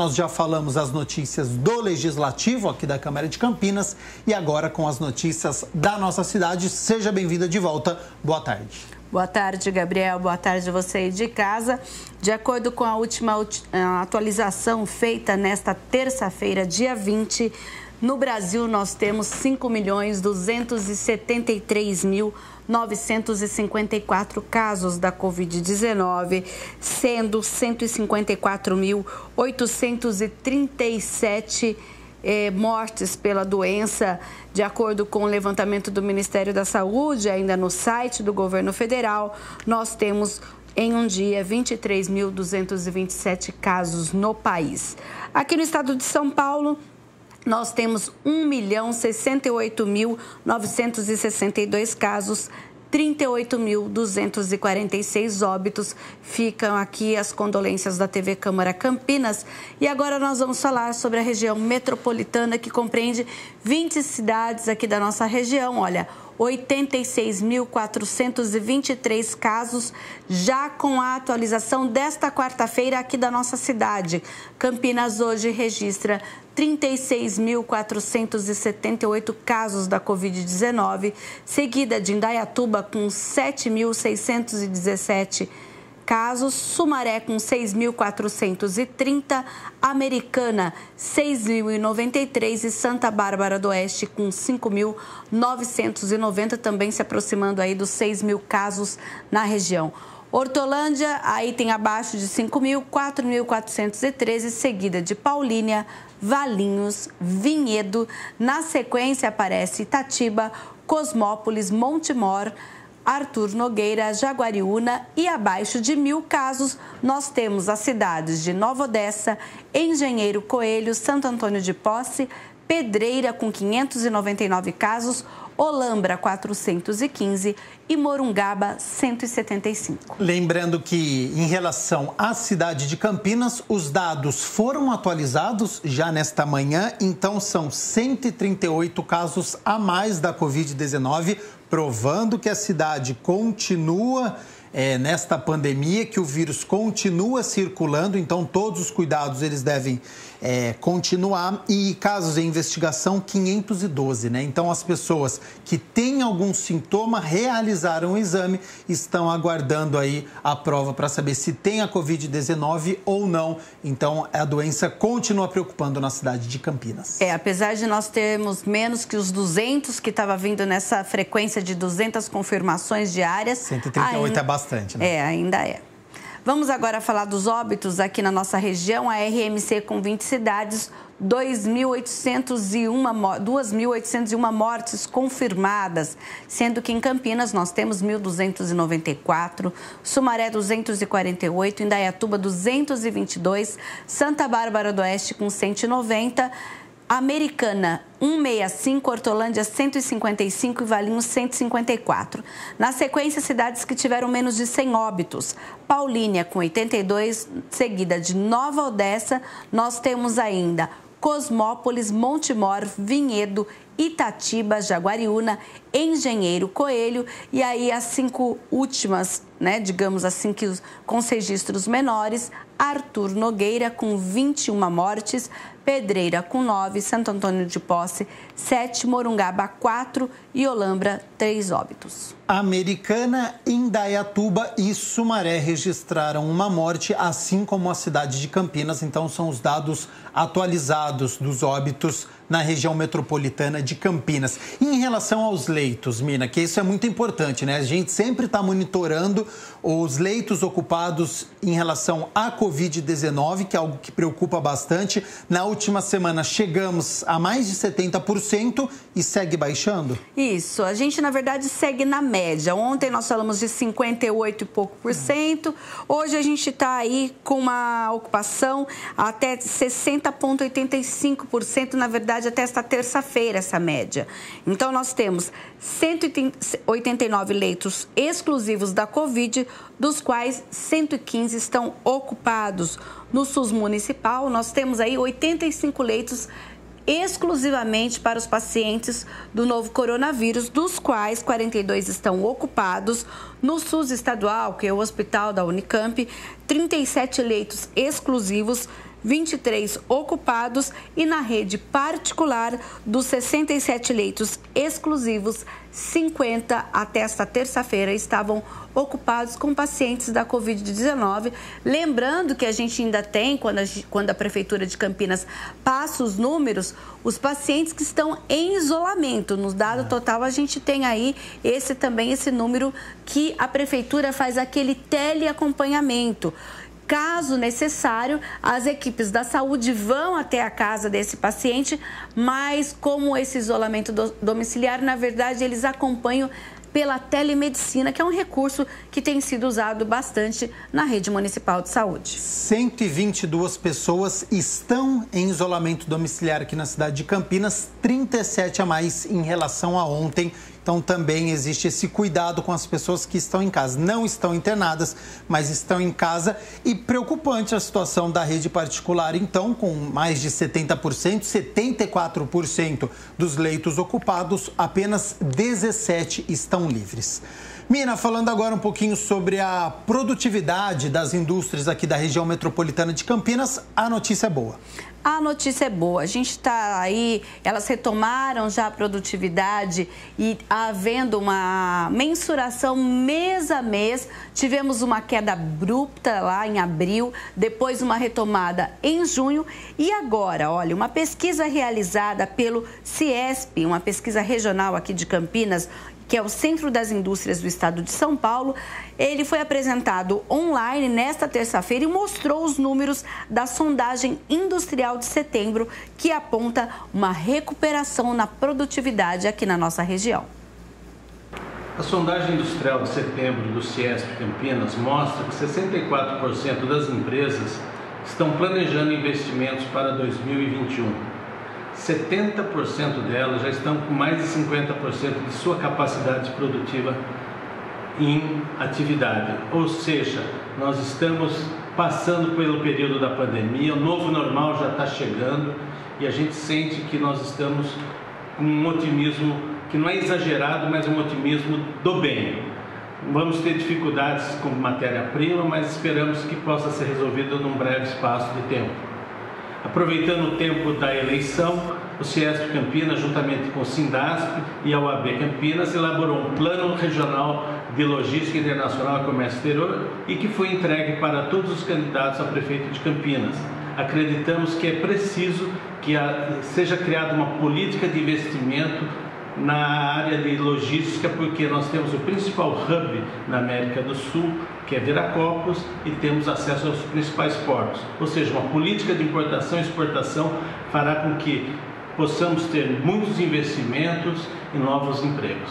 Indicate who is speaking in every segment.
Speaker 1: nós já falamos as notícias do Legislativo aqui da Câmara de Campinas e agora com as notícias da nossa cidade. Seja bem-vinda de volta. Boa tarde.
Speaker 2: Boa tarde, Gabriel. Boa tarde você aí de casa. De acordo com a última atualização feita nesta terça-feira, dia 20, no Brasil nós temos 5.273.954 casos da Covid-19, sendo 154.837 mortes pela doença, de acordo com o levantamento do Ministério da Saúde, ainda no site do governo federal, nós temos em um dia 23.227 casos no país. Aqui no estado de São Paulo, nós temos 1.068.962 casos, 38.246 óbitos. Ficam aqui as condolências da TV Câmara Campinas. E agora nós vamos falar sobre a região metropolitana, que compreende 20 cidades aqui da nossa região. Olha, 86.423 casos, já com a atualização desta quarta-feira aqui da nossa cidade. Campinas hoje registra 36.478 casos da Covid-19, seguida de Indaiatuba com 7.617 casos, Sumaré com 6.430, Americana 6.093 e Santa Bárbara do Oeste com 5.990, também se aproximando aí dos 6.000 casos na região. Hortolândia, aí tem abaixo de 5.000, 4.413, seguida de Paulínia, Valinhos, Vinhedo. Na sequência aparece Itatiba, Cosmópolis, Montemor, Arthur Nogueira, Jaguariúna e abaixo de 1.000 casos nós temos as cidades de Nova Odessa, Engenheiro Coelho, Santo Antônio de Posse, Pedreira com 599 casos, Olambra 415 e Morungaba 175.
Speaker 1: Lembrando que em relação à cidade de Campinas, os dados foram atualizados já nesta manhã, então são 138 casos a mais da Covid-19, provando que a cidade continua nesta pandemia, que o vírus continua circulando, então todos os cuidados eles devem continuar. E casos em investigação, 512, né? Então as pessoas que têm algum sintoma realizaram o exame, estão aguardando aí a prova para saber se tem a Covid-19 ou não. Então a doença continua preocupando na cidade de Campinas.
Speaker 2: Apesar de nós termos menos que os 200 que estava vindo nessa frequência de 200 confirmações diárias.
Speaker 1: 138 é bastante, né?
Speaker 2: Ainda é. Vamos agora falar dos óbitos aqui na nossa região. A RMC com 20 cidades, 2.801 mortes confirmadas, sendo que em Campinas nós temos 1.294, Sumaré 248, Indaiatuba 222, Santa Bárbara do Oeste com 190, Americana 165, Hortolândia 155 e Valinhos 154. Na sequência, cidades que tiveram menos de 100 óbitos. Paulínia com 82, seguida de Nova Odessa. Nós temos ainda Cosmópolis, Montemor, Vinhedo, Itatiba, Jaguariúna, Engenheiro Coelho e aí as 5 últimas, né, digamos assim, que com os registros menores, Arthur Nogueira com 21 mortes, Pedreira com 9, Santo Antônio de Posse 7, Morungaba 4 e Olambra 3 óbitos.
Speaker 1: Americana, Indaiatuba e Sumaré registraram uma morte, assim como a cidade de Campinas. Então são os dados atualizados dos óbitos na região metropolitana de Campinas. E em relação aos leitos, Mina, que isso é muito importante, né? A gente sempre está monitorando os leitos ocupados em relação à Covid-19, que é algo que preocupa bastante. Na última semana chegamos a mais de 70% e segue baixando?
Speaker 2: Isso, a gente na verdade segue na média. Ontem nós falamos de 58 e pouco por cento, hoje a gente está aí com uma ocupação até 60,85%, na verdade até esta terça-feira essa média. Então nós temos 189 leitos exclusivos da Covid, dos quais 115 estão ocupados. No SUS municipal, nós temos aí 85 leitos exclusivamente para os pacientes do novo coronavírus, dos quais 42 estão ocupados. No SUS estadual, que é o hospital da Unicamp, 37 leitos exclusivos, 23 ocupados e na rede particular, dos 67 leitos exclusivos, 50 até esta terça-feira estavam ocupados com pacientes da Covid-19. Lembrando que a gente ainda tem, quando a Prefeitura de Campinas passa os números, os pacientes que estão em isolamento. No dado total, a gente tem aí esse número que a Prefeitura faz aquele teleacompanhamento. Caso necessário, as equipes da saúde vão até a casa desse paciente, mas como esse isolamento domiciliar, na verdade, eles acompanham pela telemedicina, que é um recurso que tem sido usado bastante na rede municipal de saúde.
Speaker 1: 122 pessoas estão em isolamento domiciliar aqui na cidade de Campinas, 37 a mais em relação a ontem. Então, também existe esse cuidado com as pessoas que estão em casa. Não estão internadas, mas estão em casa. E preocupante a situação da rede particular, então, com mais de 70%, 74% dos leitos ocupados, apenas 17 estão livres. Mina, falando agora um pouquinho sobre a produtividade das indústrias aqui da região metropolitana de Campinas, a notícia é boa.
Speaker 2: A notícia é boa, a gente está aí, elas retomaram já a produtividade e havendo uma mensuração mês a mês, tivemos uma queda abrupta lá em abril, depois uma retomada em junho e agora, olha, uma pesquisa realizada pelo CIESP, uma pesquisa regional aqui de Campinas, que é o Centro das Indústrias do Estado de São Paulo, ele foi apresentado online nesta terça-feira e mostrou os números da sondagem industrial de setembro, que aponta uma recuperação na produtividade aqui na nossa região.
Speaker 3: A sondagem industrial de setembro do CIESP Campinas mostra que 64% das empresas estão planejando investimentos para 2021. 70% delas já estão com mais de 50% de sua capacidade produtiva em atividade. Ou seja, nós estamos passando pelo período da pandemia, o novo normal já está chegando e a gente sente que nós estamos com um otimismo que não é exagerado, mas um otimismo do bem. Vamos ter dificuldades com matéria-prima, mas esperamos que possa ser resolvido num breve espaço de tempo. Aproveitando o tempo da eleição, o CIESP Campinas, juntamente com o Sindasp e a OAB Campinas, elaborou um plano regional de logística internacional e comércio exterior e que foi entregue para todos os candidatos a prefeito de Campinas. Acreditamos que é preciso que seja criada uma política de investimento na área de logística, porque nós temos o principal hub na América do Sul, que é Viracopos, e temos acesso aos principais portos. Ou seja, uma política de importação e exportação fará com que possamos ter muitos investimentos e novos empregos.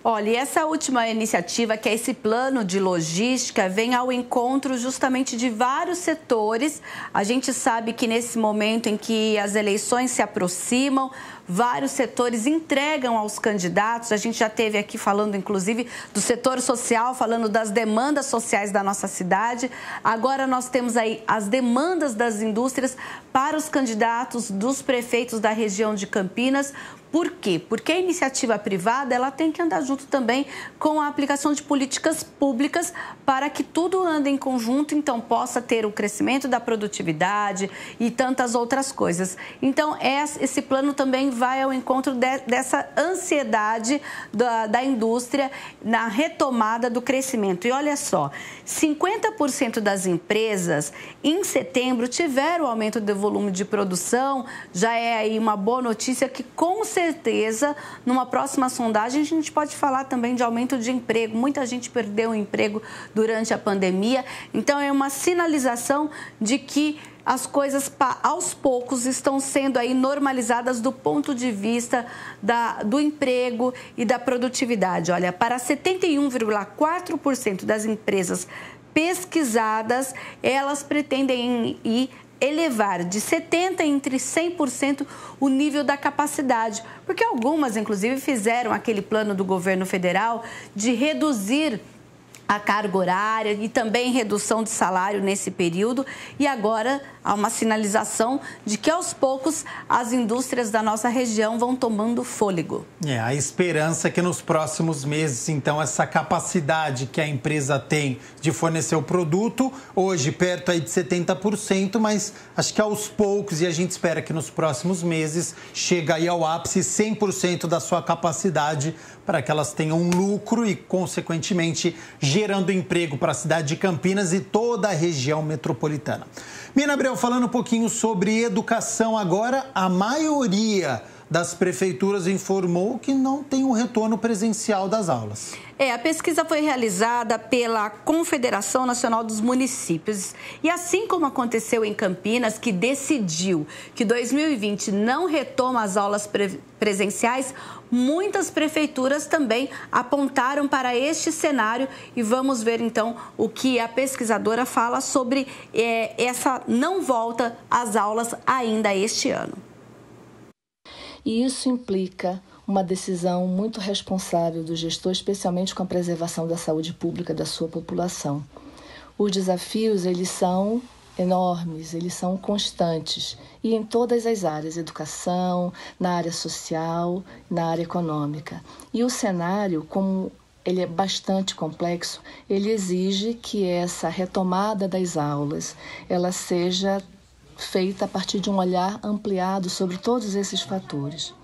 Speaker 2: Olha, e essa última iniciativa, que é esse plano de logística, vem ao encontro justamente de vários setores. A gente sabe que nesse momento em que as eleições se aproximam, vários setores entregam aos candidatos. A gente já teve aqui falando, inclusive, do setor social, falando das demandas sociais da nossa cidade. Agora nós temos aí as demandas das indústrias para os candidatos dos prefeitos da região de Campinas. Por quê? Porque a iniciativa privada ela tem que andar junto também com a aplicação de políticas públicas para que tudo ande em conjunto, então possa ter o crescimento da produtividade e tantas outras coisas. Então, esse plano também vai ao encontro dessa ansiedade da indústria na retomada do crescimento. E olha só, 50% das empresas em setembro tiveram aumento do volume de produção, já é aí uma boa notícia que com certeza, numa próxima sondagem, a gente pode falar também de aumento de emprego. Muita gente perdeu o emprego durante a pandemia. Então, é uma sinalização de que as coisas, aos poucos, estão sendo aí normalizadas do ponto de vista do emprego e da produtividade. Olha, para 71,4% das empresas pesquisadas, elas pretendem elevar de 70% entre 100% o nível da capacidade. Porque algumas, inclusive, fizeram aquele plano do governo federal de reduzir a carga horária e também redução de salário nesse período. E agora há uma sinalização de que aos poucos as indústrias da nossa região vão tomando fôlego.
Speaker 1: A esperança é que nos próximos meses, então, essa capacidade que a empresa tem de fornecer o produto, hoje perto aí de 70%, mas acho que aos poucos, e a gente espera que nos próximos meses chega aí ao ápice 100% da sua capacidade para que elas tenham um lucro e, consequentemente, gerando emprego para a cidade de Campinas e toda a região metropolitana. Mina Abreu, falando um pouquinho sobre educação agora, a maioria das prefeituras informou que não tem um retorno presencial das aulas.
Speaker 2: A pesquisa foi realizada pela Confederação Nacional dos Municípios. E assim como aconteceu em Campinas, que decidiu que 2020 não retoma as aulas presenciais, muitas prefeituras também apontaram para este cenário. E vamos ver, então, o que a pesquisadora fala sobre essa não volta às aulas ainda este ano.
Speaker 4: E isso implica uma decisão muito responsável do gestor, especialmente com a preservação da saúde pública da sua população. Os desafios, eles são enormes, eles são constantes e em todas as áreas, educação, na área social, na área econômica. E o cenário, como ele é bastante complexo, ele exige que essa retomada das aulas, ela seja feita a partir de um olhar ampliado sobre todos esses fatores.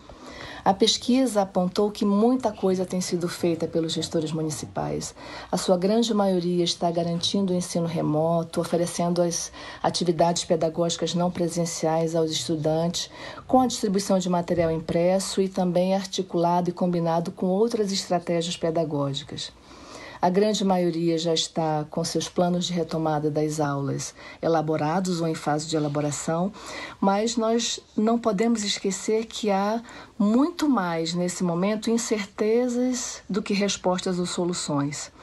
Speaker 4: A pesquisa apontou que muita coisa tem sido feita pelos gestores municipais. A sua grande maioria está garantindo o ensino remoto, oferecendo as atividades pedagógicas não presenciais aos estudantes, com a distribuição de material impresso e também articulado e combinado com outras estratégias pedagógicas. A grande maioria já está com seus planos de retomada das aulas elaborados ou em fase de elaboração, mas nós não podemos esquecer que há muito mais, nesse momento, incertezas do que respostas ou soluções.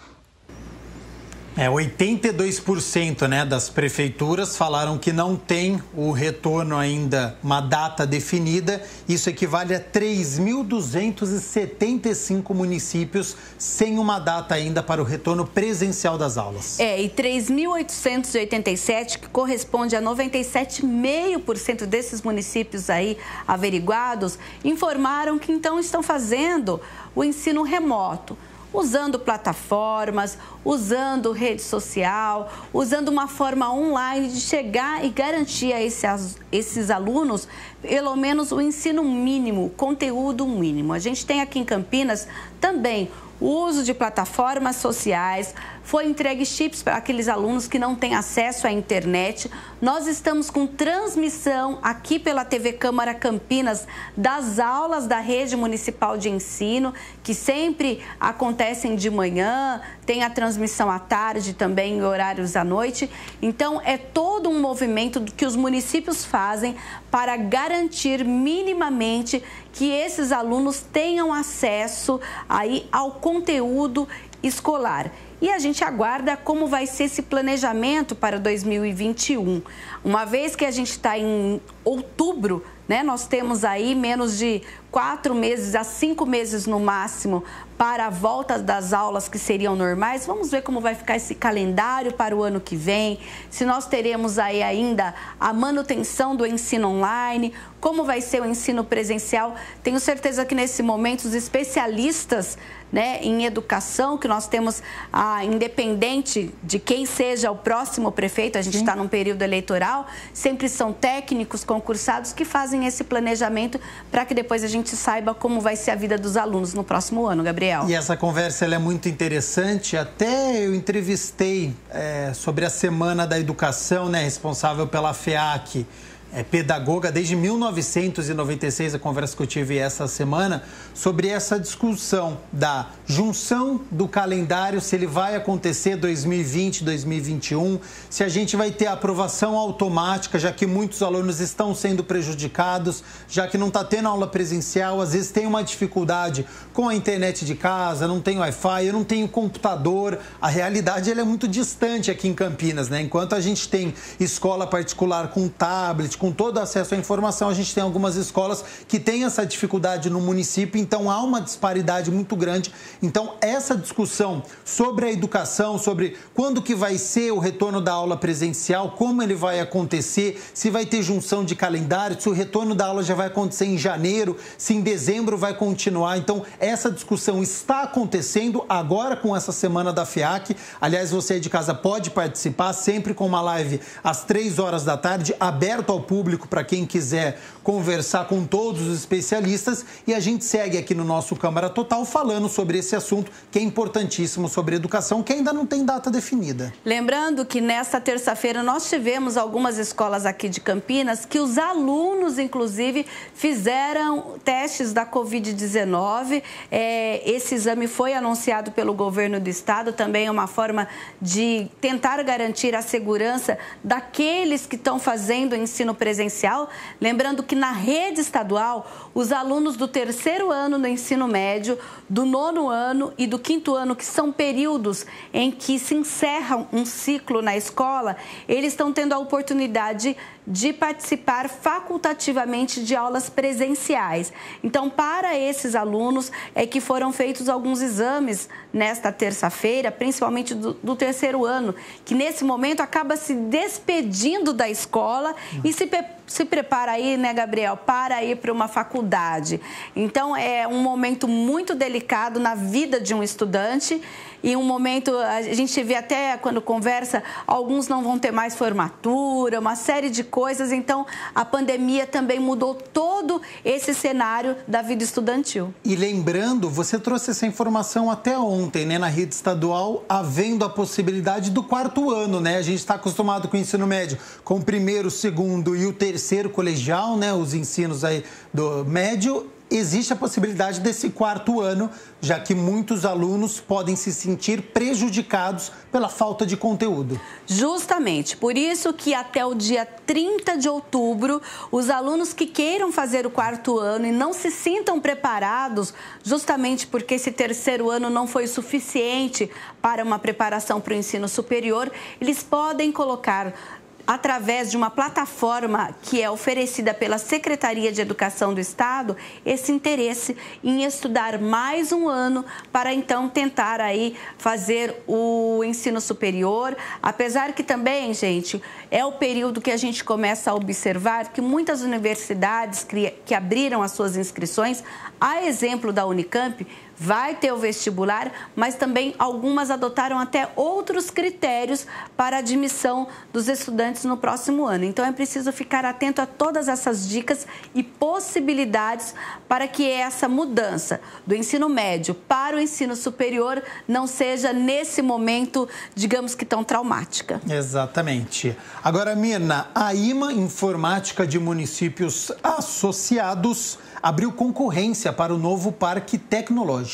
Speaker 1: 82% das prefeituras falaram que não tem o retorno ainda, uma data definida. Isso equivale a 3.275 municípios sem uma data ainda para o retorno presencial das aulas.
Speaker 2: E 3.887, que corresponde a 97,5% desses municípios aí averiguados, informaram que então estão fazendo o ensino remoto, usando plataformas, usando rede social, usando uma forma online de chegar e garantir a esses alunos pelo menos o ensino mínimo, conteúdo mínimo. A gente tem aqui em Campinas também o uso de plataformas sociais, foi entregue chips para aqueles alunos que não têm acesso à internet. Nós estamos com transmissão aqui pela TV Câmara Campinas das aulas da rede municipal de ensino, que sempre acontecem de manhã, tem a transmissão à tarde também, em horários à noite. Então, é todo um movimento que os municípios fazem para garantir minimamente que esses alunos tenham acesso aí ao conteúdo escolar. E a gente aguarda como vai ser esse planejamento para 2021. Uma vez que a gente está em outubro, nós temos aí menos de 4 meses a 5 meses no máximo para a volta das aulas que seriam normais. Vamos ver como vai ficar esse calendário para o ano que vem, se nós teremos aí ainda a manutenção do ensino online, como vai ser o ensino presencial. Tenho certeza que nesse momento os especialistas em educação, que nós temos, independente de quem seja o próximo prefeito, a gente está num período eleitoral, sempre são técnicos concursados que fazem esse planejamento para que depois a gente saiba como vai ser a vida dos alunos no próximo ano, Gabriel.
Speaker 1: E essa conversa ela é muito interessante. Até eu entrevistei sobre a Semana da Educação, responsável pela FEAC, pedagoga desde 1996, a conversa que eu tive essa semana, sobre essa discussão da junção do calendário, se ele vai acontecer 2020, 2021, se a gente vai ter aprovação automática, já que muitos alunos estão sendo prejudicados, já que não está tendo aula presencial, às vezes tem uma dificuldade com a internet de casa, não tem Wi-Fi, eu não tenho computador. A realidade ela é muito distante aqui em Campinas, Enquanto a gente tem escola particular com tablet, com com todo acesso à informação, a gente tem algumas escolas que têm essa dificuldade no município, então há uma disparidade muito grande. Então, essa discussão sobre a educação, sobre quando que vai ser o retorno da aula presencial, como ele vai acontecer, se vai ter junção de calendário, se o retorno da aula já vai acontecer em janeiro, se em dezembro vai continuar. Então, essa discussão está acontecendo agora com essa semana da FEAC. Aliás, você aí de casa pode participar, sempre com uma live às 3 horas da tarde, aberto ao público para quem quiser conversar com todos os especialistas. E a gente segue aqui no nosso Câmara Total falando sobre esse assunto que é importantíssimo, sobre educação, que ainda não tem data definida.
Speaker 2: Lembrando que nesta terça-feira nós tivemos algumas escolas aqui de Campinas que os alunos, inclusive, fizeram testes da Covid-19. Esse exame foi anunciado pelo governo do estado, também é uma forma de tentar garantir a segurança daqueles que estão fazendo o ensino presencial. Lembrando que na rede estadual, os alunos do 3º ano do ensino médio, do 9º ano e do 5º ano, que são períodos em que se encerra um ciclo na escola, eles estão tendo a oportunidade de participar facultativamente de aulas presenciais. Então, para esses alunos é que foram feitos alguns exames nesta terça-feira, principalmente do 3º ano, que nesse momento acaba se despedindo da escola e se prepara aí, né, Gabriel, para ir para uma faculdade. Então, é um momento muito delicado na vida de um estudante e um momento, a gente vê até quando conversa, alguns não vão ter mais formatura, uma série de coisas. Então, a pandemia também mudou todo esse cenário da vida estudantil.
Speaker 1: E lembrando, você trouxe essa informação até ontem, né, na rede estadual, havendo a possibilidade do 4º ano, né? A gente está acostumado com o ensino médio, com o 1º, 2º e o 3º colegial, né? Os ensinos aí do médio. Existe a possibilidade desse 4º ano, já que muitos alunos podem se sentir prejudicados pela falta de conteúdo.
Speaker 2: Justamente, por isso que até o dia 30 de outubro, os alunos que queiram fazer o 4º ano e não se sintam preparados, justamente porque esse 3º ano não foi suficiente para uma preparação para o ensino superior, eles podem colocar através de uma plataforma que é oferecida pela Secretaria de Educação do Estado, esse interesse em estudar mais um ano para então tentar aí fazer o ensino superior. Apesar que também, gente, é o período que a gente começa a observar que muitas universidades que abriram as suas inscrições, a exemplo da Unicamp, vai ter o vestibular, mas também algumas adotaram até outros critérios para a admissão dos estudantes no próximo ano. Então, é preciso ficar atento a todas essas dicas e possibilidades para que essa mudança do ensino médio para o ensino superior não seja, nesse momento, digamos que tão traumática.
Speaker 1: Exatamente. Agora, Mirna, a IMA, Informática de Municípios Associados, abriu concorrência para o novo Parque Tecnológico.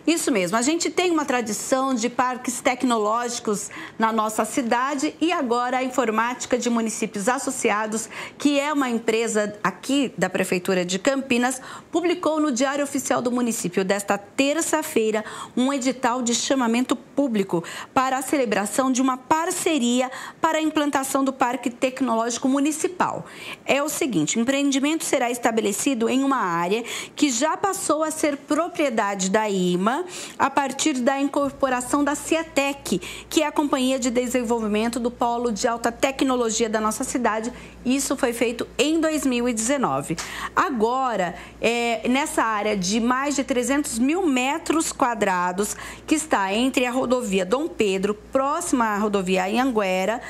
Speaker 2: Isso mesmo, a gente tem uma tradição de parques tecnológicos na nossa cidade e agora a Informática de Municípios Associados, que é uma empresa aqui da Prefeitura de Campinas, publicou no Diário Oficial do Município desta terça-feira um edital de chamamento público para a celebração de uma parceria para a implantação do Parque Tecnológico Municipal. É o seguinte, o empreendimento será estabelecido em uma área que já passou a ser propriedade da IMA a partir da incorporação da Ciatec, que é a Companhia de Desenvolvimento do Polo de Alta Tecnologia da nossa cidade. Isso foi feito em 2019. Agora, nessa área de mais de 300 mil metros quadrados, que está entre a rodovia Dom Pedro, próxima à rodovia Anhanguera,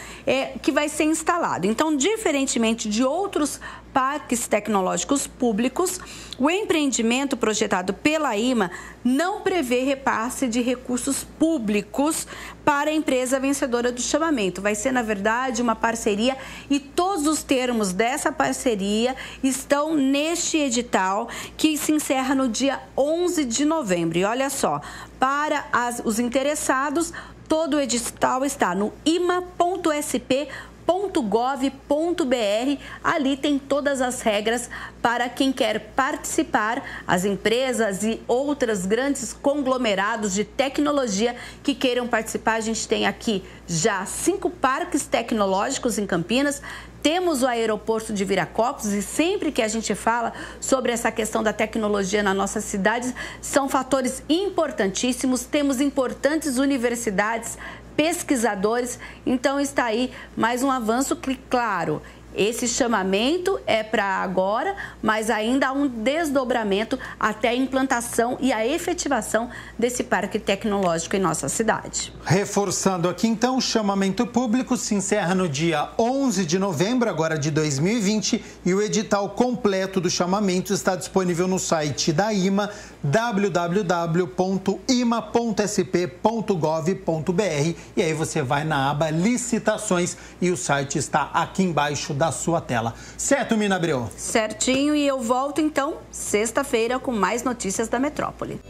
Speaker 2: que vai ser instalado. Então, diferentemente de outros parques tecnológicos públicos, o empreendimento projetado pela IMA não prevê repasse de recursos públicos para a empresa vencedora do chamamento. Vai ser, na verdade, uma parceria e todos os termos dessa parceria estão neste edital que se encerra no dia 11 de novembro. E olha só, para os interessados, todo o edital está no ima.sp.gov.br. Ali tem todas as regras para quem quer participar, as empresas e outros grandes conglomerados de tecnologia que queiram participar. A gente tem aqui já 5 parques tecnológicos em Campinas, Temos o aeroporto de Viracopos e sempre que a gente fala sobre essa questão da tecnologia na nossa cidade, são fatores importantíssimos. Temos importantes universidades, pesquisadores, então está aí mais um avanço, claro. Esse chamamento é para agora, mas ainda há um desdobramento até a implantação e a efetivação desse parque tecnológico em nossa cidade.
Speaker 1: Reforçando aqui, então, o chamamento público se encerra no dia 11 de novembro, agora de 2020, e o edital completo do chamamento está disponível no site da IMA, www.ima.sp.gov.br, e aí você vai na aba licitações e o site está aqui embaixo da sua tela. Certo, Mina Abreu?
Speaker 2: Certinho, e eu volto então sexta-feira com mais notícias da metrópole.